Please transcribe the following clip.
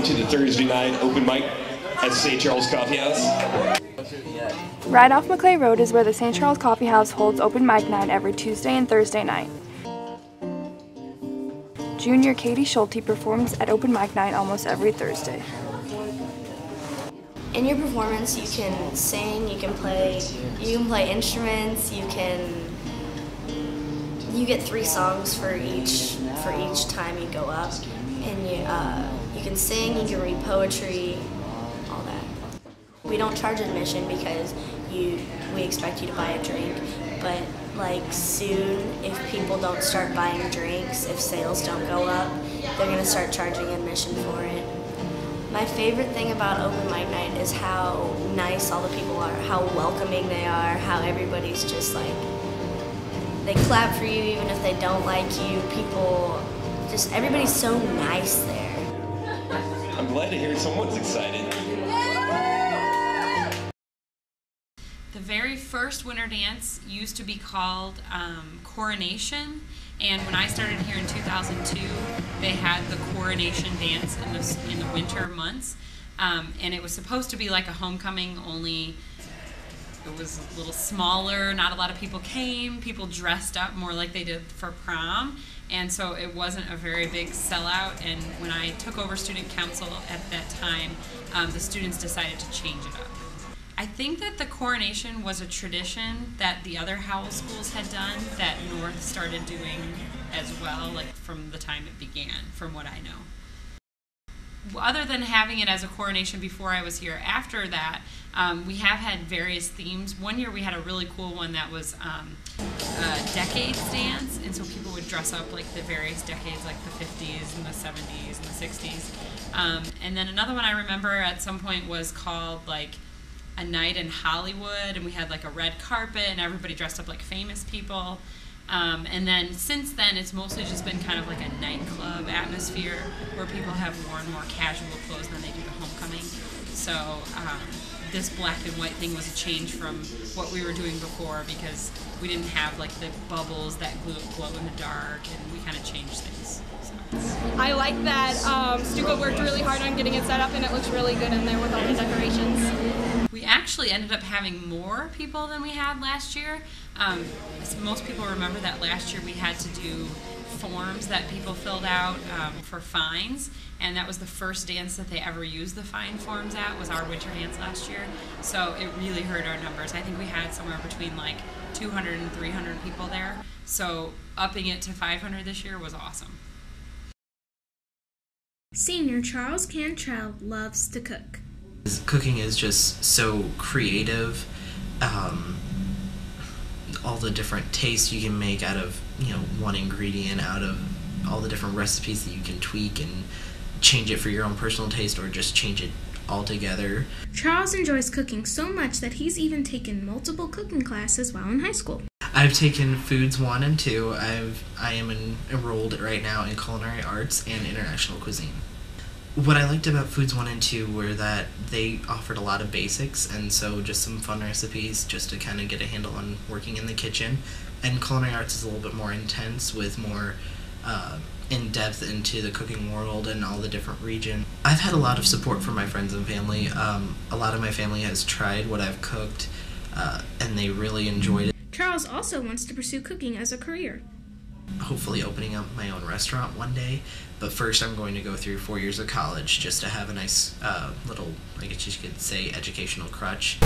welcome to the Thursday night open mic at St. Charles Coffeehouse. Right off Maclay Road is where the St. Charles Coffeehouse holds open mic night every Tuesday and Thursday night. Junior Katie Schulte performs at open mic night almost every Thursday. In your performance, you can sing, you can play instruments, you get 3 songs for each time you go up, and you can sing, you can read poetry, all that. We don't charge admission because we expect you to buy a drink, but like soon, if people don't start buying drinks, if sales don't go up, they're gonna start charging admission for it. My favorite thing about open mic night is how nice all the people are, how welcoming they are, how everybody's just like, they clap for you even if they don't like you. Everybody's so nice there. I'm glad to hear someone's excited. The very first winter dance used to be called Coronation, and when I started here in 2002, they had the Coronation dance in the winter months, and it was supposed to be like a homecoming, only it was a little smaller, not a lot of people came, people dressed up more like they did for prom, and so it wasn't a very big sellout. And when I took over student council at that time, the students decided to change it up. I think that the coronation was a tradition that the other Howell schools had done that North started doing as well, like from the time it began, from what I know. Other than having it as a coronation before I was here, after that, we have had various themes. One year we had a really cool one that was a decades dance, and so people would dress up like the various decades, like the 50s and the 70s and the 60s. And then another one I remember at some point was called like a night in Hollywood, and we had like a red carpet and everybody dressed up like famous people. And then since then, it's mostly just been kind of like a nightclub atmosphere where people have worn more casual clothes than they do to homecoming. So this black and white thing was a change from what we were doing before, because we didn't have like the bubbles that glow in the dark, and we kind of changed things. So. I like that Stuco worked really hard on getting it set up, and it looks really good in there with all the decorations. We actually ended up having more people than we had last year. Most people remember that last year we had to do forms that people filled out for fines, and that was the first dance that they ever used the fine forms at, was our winter dance last year. So it really hurt our numbers. I think we had somewhere between like 200 and 300 people there. So upping it to 500 this year was awesome. Senior Charles Cantrell loves to cook. Cooking is just so creative. All the different tastes you can make out of, one ingredient, out of all the different recipes that you can tweak and change it for your own personal taste, or just change it altogether. Charles enjoys cooking so much that he's even taken multiple cooking classes while in high school. I've taken Foods 1 and 2. I am enrolled right now in Culinary Arts and International Cuisine. What I liked about Foods 1 and 2 were that they offered a lot of basics, and so just some fun recipes just to kind of get a handle on working in the kitchen. And Culinary Arts is a little bit more intense, with more in-depth into the cooking world and all the different regions. I've had a lot of support from my friends and family. A lot of my family has tried what I've cooked, and they really enjoyed it. Charles also wants to pursue cooking as a career. Hopefully opening up my own restaurant one day, but first I'm going to go through 4 years of college just to have a nice little, I guess you could say, educational crutch.